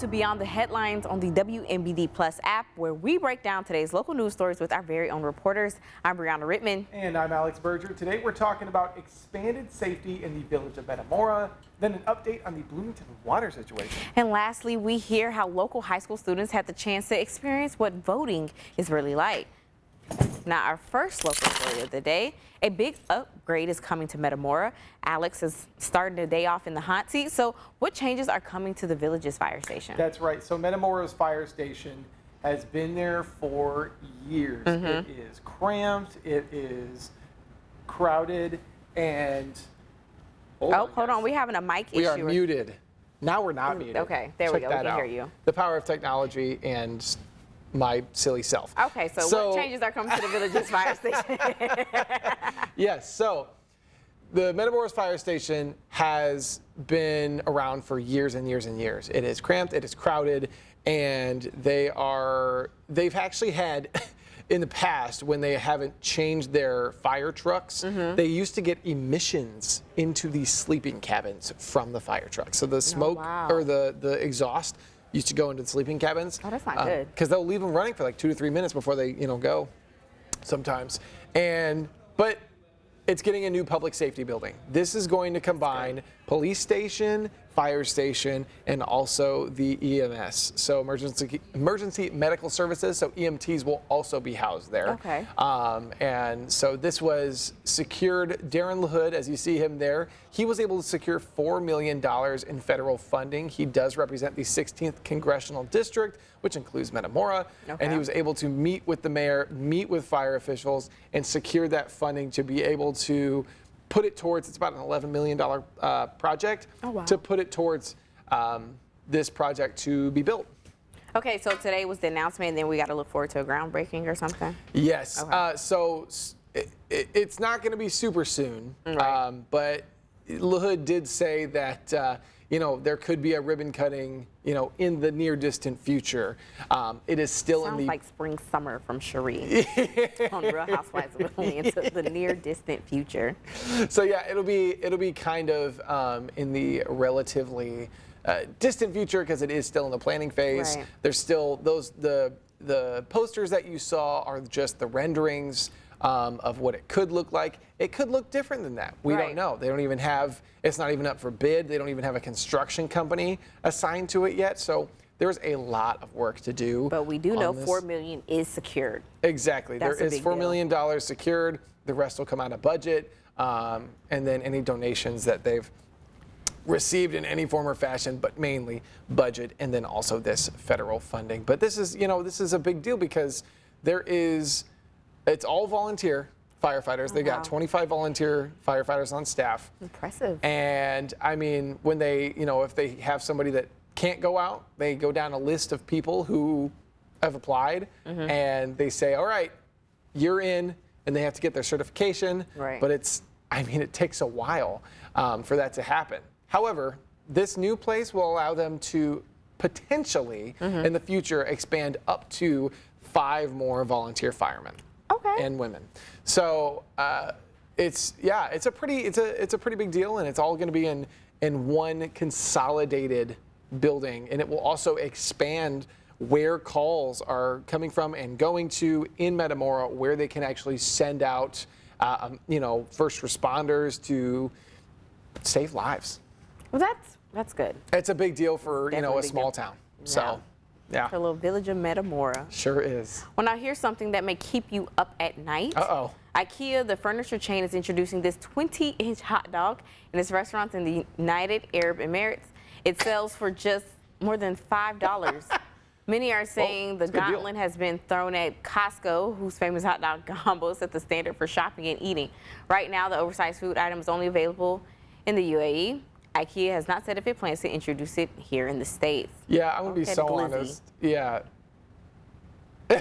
to Beyond the Headlines on the WMBD Plus app, where we break down today's local news stories with our very own reporters. I'm Brianna Rittman. And I'm Alex Berger. Today we're talking about expanded safety in the village of Metamora, then an update on the Bloomington water situation. And lastly, we hear how local high school students had the chance to experience what voting is really like. Now, our first local story of the day, a big upgrade is coming to Metamora. Alex is starting the day off in the hot seat. So what changes are coming to the village's fire station? That's right. So Metamora's fire station has been there for years. It is cramped, it is crowded, and... hold on. We're having a mic issue. We are muted. Now we're not muted. Okay, there we go. We can hear you. The power of technology and my silly self. Okay, so what changes are coming to the village's fire station? Yes, so the Metamora's fire station has been around for years and years and years. It is cramped, it is crowded, and they've actually had in the past, when they haven't changed their fire trucks, they used to get emissions into these sleeping cabins from the fire trucks. So the smoke or the exhaust used to go into the sleeping cabins. Oh, that's not good. Because they'll leave them running for like 2 to 3 minutes before they, go sometimes. But it's getting a new public safety building. This is going to combine police station, fire station, and also the EMS. So emergency medical services. So EMTs will also be housed there. Okay. And so this was secured. Darren LaHood, as you see him there, he was able to secure $4 million in federal funding. He does represent the 16th Congressional District, which includes Metamora. And he was able to meet with the mayor, meet with fire officials, and secure that funding to be able to put it towards, it's about an $11 million project, to put it towards this project to be built. Okay, so today was the announcement, and then we got to look forward to a groundbreaking or something? Yes. Okay. So it's not going to be super soon, but LaHood did say that, there could be a ribbon cutting, in the near distant future. It is still Sounds in the... like spring summer from Cherie on Real Housewives of Atlanta into the near distant future. So yeah, it'll be kind of in the relatively distant future, because it is still in the planning phase. Right. There's still the posters that you saw are just the renderings of what it could look like. It could look different than that. We don't know. They don't even have, it's not even up for bid. They don't even have a construction company assigned to it yet. So there's a lot of work to do. But we do know $4 million is secured. Exactly. That's there is $4 million secured. The rest will come out of budget. And then any donations that they've received in any form or fashion, but mainly budget, and then also this federal funding. But this is, this is a big deal, because it's all volunteer firefighters. They got 25 volunteer firefighters on staff. Impressive. And I mean, when they, if they have somebody that can't go out, they go down a list of people who have applied, and they say, all right, you're in, and they have to get their certification. Right. But it takes a while for that to happen. However, this new place will allow them to potentially, in the future, expand up to 5 more volunteer firemen. And women. So it's a pretty big deal, and it's all going to be in one consolidated building, and it will also expand where calls are coming from and going to in Metamora, where they can actually send out first responders to save lives. Well, that's good. It's a big deal for Definitely a small town. So. Yeah. The little village of Metamora. Sure is. Well, now here's something that may keep you up at night. IKEA, the furniture chain, is introducing this 20-inch hot dog in its restaurants in the United Arab Emirates. It sells for just more than $5. Many are saying the gauntlet has been thrown at Costco, whose famous hot dog combo set the standard for shopping and eating. Right now, the oversized food item is only available in the UAE. IKEA has not said if it plans to introduce it here in the States. Yeah, I'm going to be so honest. Yeah. It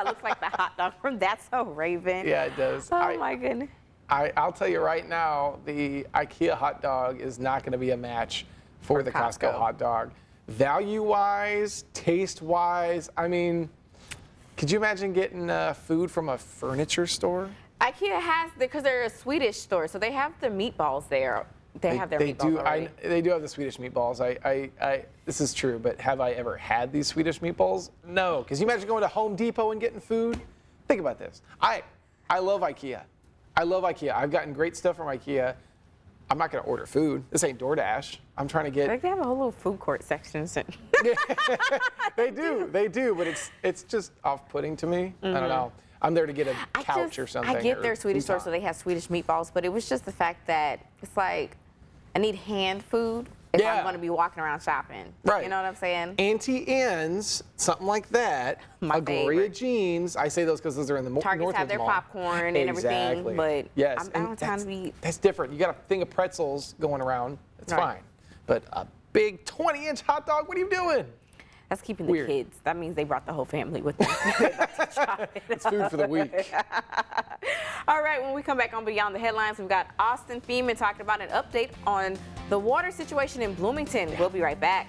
looks like the hot dog from That's So Raven. Yeah, it does. Oh, my goodness. I'll tell you right now, the IKEA hot dog is not going to be a match for the Costco hot dog. Value-wise, taste-wise, I mean, could you imagine getting food from a furniture store? IKEA has, because they're a Swedish store, so they have the meatballs there. They have their meatballs already. They do have the Swedish meatballs. This is true, but have I ever had these Swedish meatballs? No, because you imagine going to Home Depot and getting food. Think about this. I love IKEA. I love IKEA. I've gotten great stuff from IKEA. I'm not going to order food. This ain't DoorDash. I'm trying to get. Like they have a whole little food court section. They do, but it's just off-putting to me. I don't know. I'm there to get a couch or something. I get their Swedish store, so they have Swedish meatballs, but it was just the fact that it's like I need hand food if I'm going to be walking around shopping. Right. You know what I'm saying? Auntie Anne's, something like that. My Agoria favorite. Jeans. I say those because those are in the Targets Northwoods have their Mall. popcorn and everything, but yes, I don't have time to eat. That's different. You got a thing of pretzels going around. It's Right. fine. But a big 20-inch hot dog, what are you doing? That's keeping the Weird. kids. That means they brought the whole family with them. It's food for the week. All right, when we come back on Beyond the Headlines, we've got Austin Feeman talking about an update on the water situation in Bloomington. We'll be right back.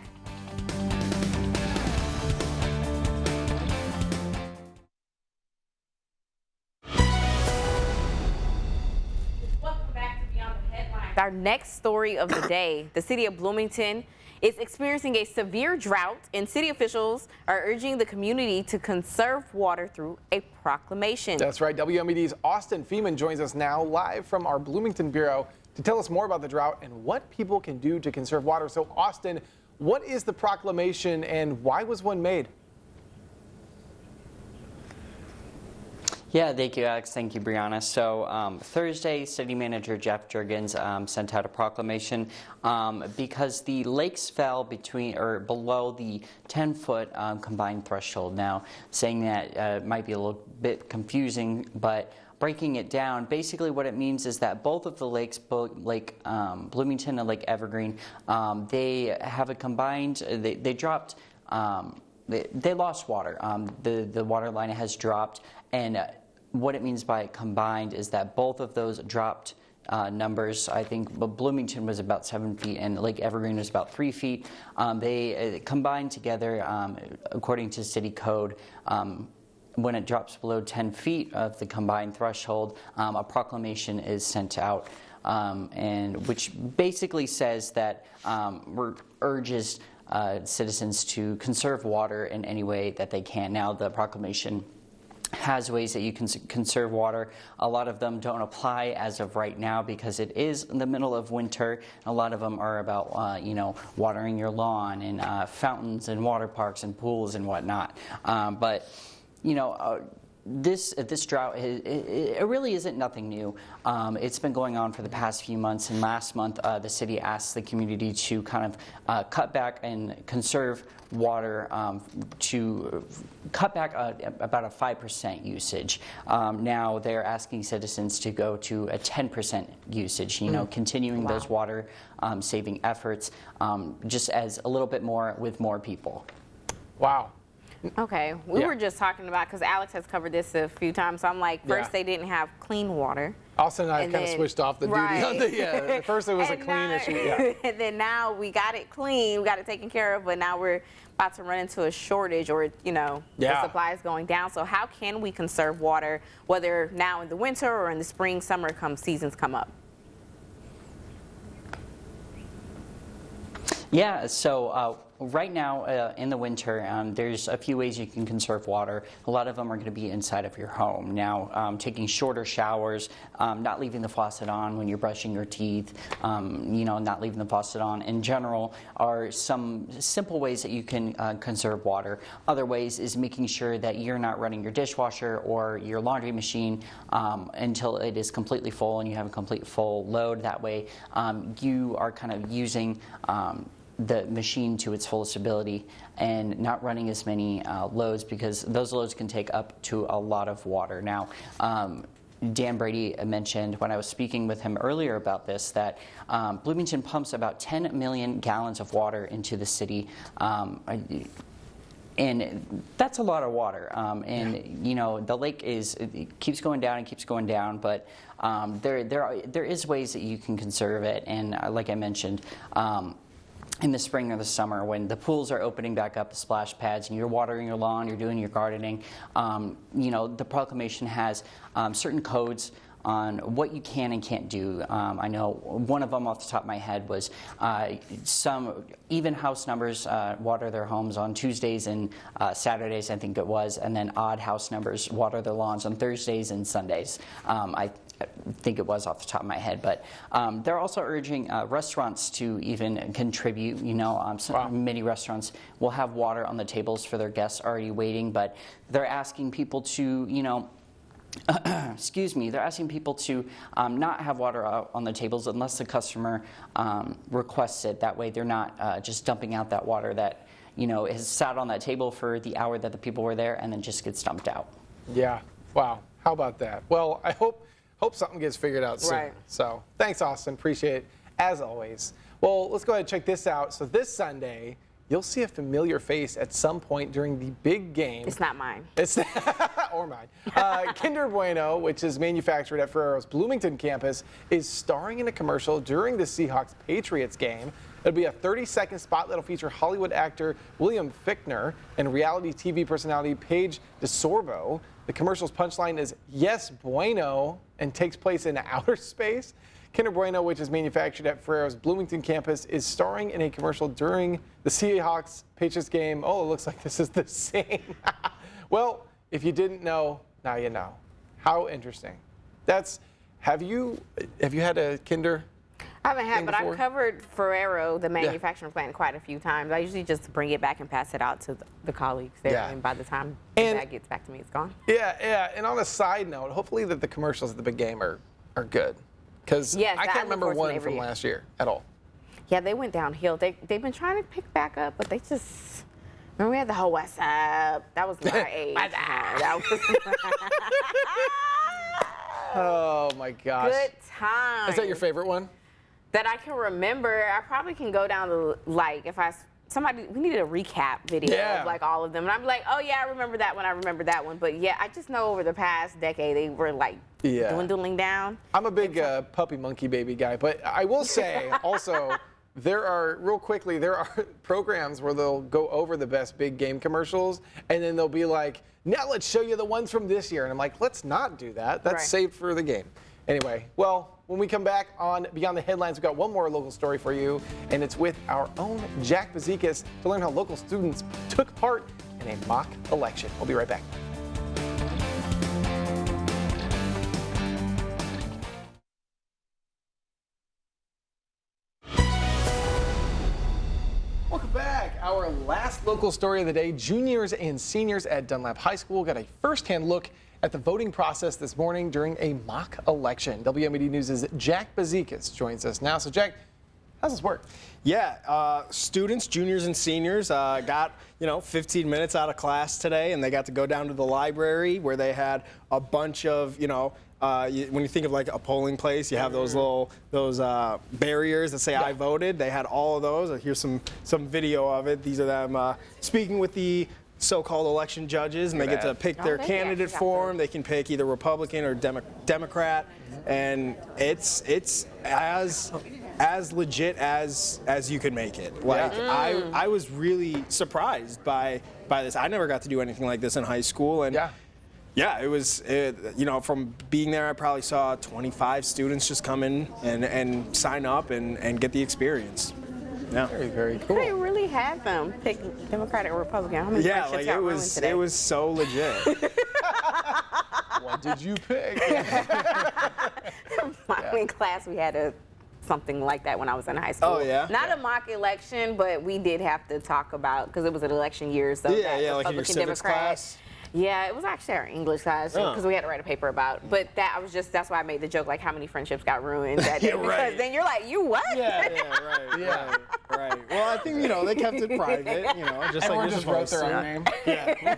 Welcome back to Beyond the Headlines. Our next story of the day, the city of Bloomington is experiencing a severe drought, and city officials are urging the community to conserve water through a proclamation. That's right. WMED's Austin Feeman joins us now live from our Bloomington Bureau to tell us more about the drought and what people can do to conserve water. So, Austin, what is the proclamation and why was one made? Yeah, thank you, Alex. Thank you, Brianna. So Thursday, City Manager Jeff Jurgens sent out a proclamation because the lakes fell below the 10-foot combined threshold. Now, saying that might be a little bit confusing, but breaking it down, basically what it means is that both of the lakes, Lake Bloomington and Lake Evergreen, they have a combined. They dropped. They lost water. The water line has dropped, and what it means by combined is that both of those dropped numbers. I think Bloomington was about 7 feet and Lake Evergreen was about 3 feet. They combined together, according to city code. When it drops below 10 feet of the combined threshold, a proclamation is sent out, and which basically says that urges citizens to conserve water in any way that they can. Now, the proclamation has ways that you can conserve water. A lot of them don't apply as of right now because it is in the middle of winter. A lot of them are about, watering your lawn and fountains and water parks and pools and whatnot. This drought, it really isn't nothing new. It's been going on for the past few months, and last month the city asked the community to kind of cut back and conserve water, to cut back about a 5% usage. Now they're asking citizens to go to a 10% usage, continuing those water saving efforts just as a little bit more with more people. Wow. Okay, we were just talking about, because Alex has covered this a few times, so I'm like, first they didn't have clean water. Austin and I kind of switched off the duty on the, at first it was a clean issue. Yeah. And then now we got it clean, we got it taken care of, but now we're about to run into a shortage, or, the supply is going down. So how can we conserve water, whether now in the winter or in the spring, summer seasons come up? Yeah, so right now in the winter, there's a few ways you can conserve water. A lot of them are going to be inside of your home. Now, taking shorter showers, not leaving the faucet on when you're brushing your teeth, not leaving the faucet on in general are some simple ways that you can conserve water. Other ways is making sure that you're not running your dishwasher or your laundry machine until it is completely full and you have a complete full load. That way you are kind of using the machine to its fullest ability and not running as many loads, because those loads can take up to a lot of water. Now, Dan Brady mentioned when I was speaking with him earlier about this that Bloomington pumps about 10 million gallons of water into the city. And that's a lot of water. The lake it keeps going down and keeps going down, but there is ways that you can conserve it. And like I mentioned, in the spring or the summer, when the pools are opening back up, the splash pads, and you're watering your lawn, you're doing your gardening, the proclamation has certain codes on what you can and can't do. I know one of them off the top of my head was some even house numbers water their homes on Tuesdays and Saturdays, I think it was, and then odd house numbers water their lawns on Thursdays and Sundays. I think it was off the top of my head, but they're also urging restaurants to even contribute. Many restaurants will have water on the tables for their guests already waiting, but they're asking people to, excuse me, they're asking people to not have water out on the tables unless the customer requests it. That way they're not just dumping out that water that, has sat on that table for the hour that the people were there and then just gets dumped out. Yeah. Wow. How about that? Well, I hope something gets figured out soon. Right. So thanks, Austin. Appreciate it, as always. Well, let's go ahead and check this out. So this Sunday, you'll see a familiar face at some point during the big game. It's not mine. It's or mine. Kinder Bueno, which is manufactured at Ferrero's Bloomington campus, is starring in a commercial during the Seahawks-Patriots game. It'll be a 30-second spot that'll feature Hollywood actor William Fichtner and reality TV personality Paige DeSorbo. The commercial's punchline is "Yes, Bueno," and takes place in outer space. Kinder Bueno, which is manufactured at Ferrero's Bloomington campus, is starring in a commercial during the Seahawks-Patriots game. Oh, it looks like this is the same. Well, if you didn't know, now you know. How interesting. Have you had a Kinder? I haven't had, but before? I've covered Ferrero, the manufacturing plant, quite a few times. I usually just bring it back and pass it out to the colleagues there, and by the time the bag gets back to me, it's gone. Yeah. And on a side note, hopefully that the commercials at the big game are good, because I can't remember one from last year at all. Yeah, they went downhill. They've been trying to pick back up, but they just. Remember we had the whole What's Up? That was my age. That was. Oh my gosh. Good time. Is that your favorite one? That I can remember. I probably can go down to, like, if we needed a recap video of, like, all of them. And I'm like, oh, yeah, I remember that one. I remember that one. But, yeah, I just know over the past decade they were, like, dwindling down. I'm a big puppy monkey baby guy. But I will say also, there are programs where they'll go over the best big game commercials. And then they'll be like, now let's show you the ones from this year. And I'm like, let's not do that. That's saved for the game. Anyway, well, when we come back on Beyond the Headlines, we've got one more local story for you, and it's with our own Jack Bazikas to learn how local students took part in a mock election. We'll be right back. Welcome back. Our last local story of the day, juniors and seniors at Dunlap High School got a first-hand look at the voting process this morning during a mock election. WMAD News' Jack Bazikas joins us now. So, Jack, how's this work? Yeah, students, juniors and seniors got 15 minutes out of class today, and they got to go down to the library where they had a bunch of when you think of like a polling place, you have those barriers that say "I voted." They had all of those. Here's some video of it. These are them speaking with the so-called election judges, and they get to pick their candidate for them. They can pick either Republican or Democrat, and it's as legit as you can make it. Like I was really surprised by this. I never got to do anything like this in high school, and it was from being there, I probably saw 25 students just come in and sign up and get the experience. Yeah. Very, very cool. They really had them pick Democratic or Republican. How many friendships got ruined today? It was so legit. What did you pick? In class, we had something like that when I was in high school. Oh, yeah? Not a mock election, but we did have to talk about, because it was an election year, so like in your civics class? Yeah, it was actually our English class because we had to write a paper about. But that's why I made the joke, like how many friendships got ruined that day. Because then you're like, you what? Right. Well, I think they kept it private. Just Everyone like just wrote their own name. Yeah.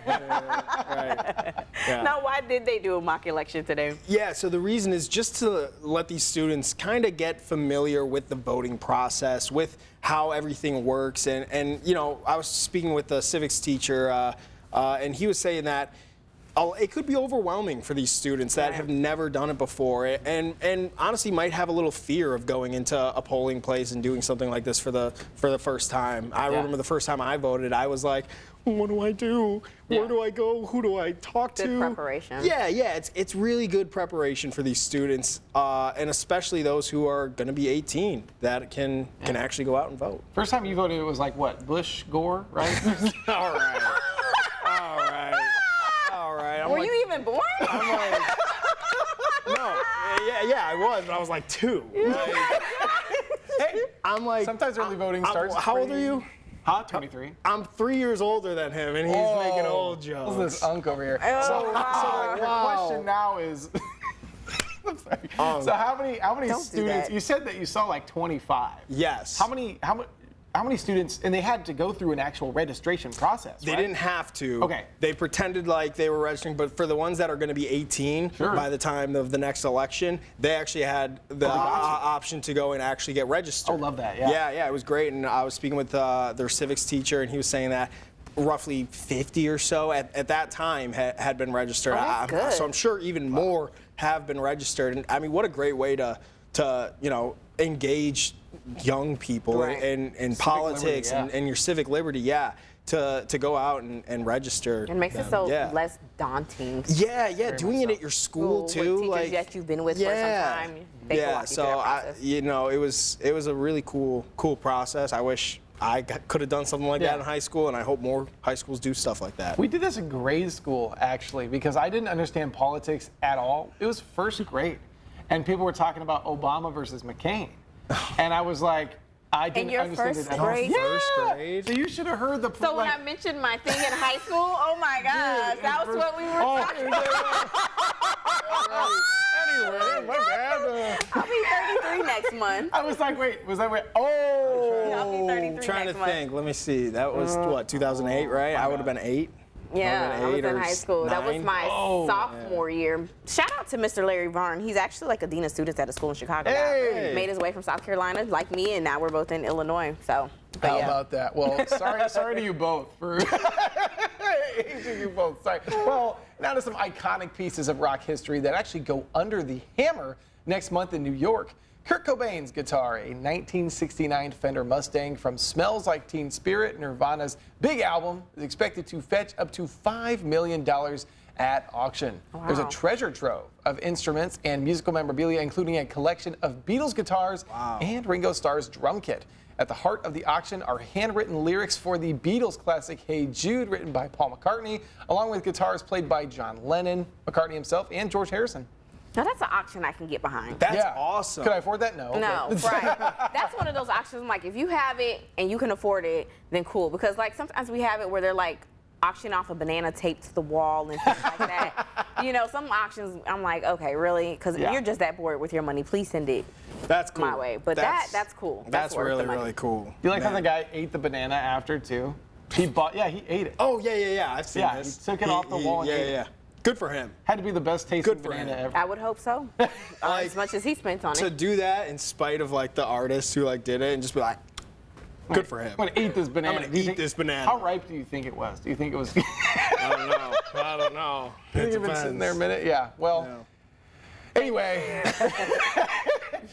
Now, why did they do a mock election today? Yeah. So the reason is just to let these students kind of get familiar with the voting process, with how everything works, and I was speaking with the civics teacher. And he was saying that it could be overwhelming for these students that have never done it before, and honestly might have a little fear of going into a polling place and doing something like this for the first time. I remember the first time I voted, I was like, what do I do? Yeah. Where do I go? Who do I talk to? Good preparation. Yeah, it's really good preparation for these students, and especially those who are going to be 18 that can actually go out and vote. First time you voted, it was like what? Bush, Gore, right? All right. I'm Were like, you even born? I'm like, no. Yeah, I was, but I was like 2. Hey, I'm like, sometimes early voting starts. How old are you? Huh? 23. I'm 3 years older than him, and he's making old jokes. Who's this unk over here? Oh, So wow. the question now is, I'm sorry. So how many Don't do students? that. You said that you saw like 25. Yes. How many students? And they had to go through an actual registration process. They right? didn't have to. Okay. They pretended like they were registering, but for the ones that are going to be 18 Sure. by the time of the next election, they actually had the option to go and actually get registered. Oh, love that, yeah. Yeah, it was great. And I was speaking with their civics teacher, and he was saying that roughly 50 or so at that time had been registered. that's good. So I'm sure even more have been registered. And I mean, what a great way to engage young people Right. in politics liberty, yeah. and your civic liberty, to go out and register. It makes it so Yeah. less daunting. Yeah, doing much it so. at your school With too, teachers like that you've been with for some time, they can walk you so through that process. it was a really cool process. I wish I could have done something like Yeah. that in high school, and I hope more high schools do stuff like that. We did this in grade school, actually, because I didn't understand politics at all. It was first grade, and people were talking about Obama versus McCain. And I was like, I didn't your understand first it at all. grade? Yeah. First grade? So you should have heard the. So when I mentioned my thing in high school, oh my gosh, that was what we were talking about. Anyway, my bad. I'll be 33 next month. I was like, wait, was that wait? Oh. I'll be 33 Trying next to month. think. Let me see. That was what, 2008, right? I would have been 8. Yeah, I was 8 in or high school. That was 9. my sophomore year. Shout out to Mr. Larry Varn. He's actually like a dean of students at a school in Chicago Hey. now. Made his way from South Carolina, like me, and now we're both in Illinois. So, but How yeah. about that? Well, sorry to you both for aging you both. Sorry. Well, now to some iconic pieces of rock history that actually go under the hammer next month in New York. Kurt Cobain's guitar, a 1969 Fender Mustang from Smells Like Teen Spirit, Nirvana's big album, is expected to fetch up to $5 million at auction. Wow. There's a treasure trove of instruments and musical memorabilia, including a collection of Beatles guitars and Ringo Starr's drum kit. At the heart of the auction are handwritten lyrics for the Beatles classic Hey Jude, written by Paul McCartney, along with guitars played by John Lennon, McCartney himself, and George Harrison. Now that's an auction I can get behind. That's Yeah. awesome. Could I afford that? No. No, Okay. right. That's one of those auctions. I'm like, if you have it and you can afford it, then cool. Because like sometimes we have it where they're like auctioning off a banana taped to the wall and things like that. You know, some auctions I'm like, okay, really? Because Yeah. you're just that bored with your money. Please send it That's cool. my way. But that's cool. That's worth the really, money. really cool. You like how Man. the guy ate the banana after too? He ate it. Oh, yeah. I've seen Yeah, this. he took it off the wall and ate it. Yeah. Good for him. Had to be the best tasting Good for banana him. ever. I would hope so. As much as he spent on To it. do that in spite of like the artists who like did it and just be like, good for him. I'm gonna eat this banana. I'm gonna Do you eat think- this banana. How ripe do you think it was? Do you think it was? I don't know. I think it's been sitting there a minute. Yeah. Well. Yeah. Anyway.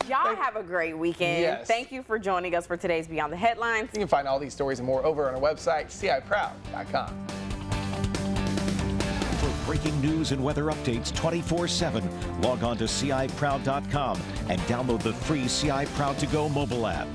Y'all have a great weekend. Yes. Thank you for joining us for today's Beyond the Headlines. You can find all these stories and more over on our website, ciproud.com. For breaking news and weather updates 24/7, log on to ciproud.com and download the free CI Proud to Go mobile app.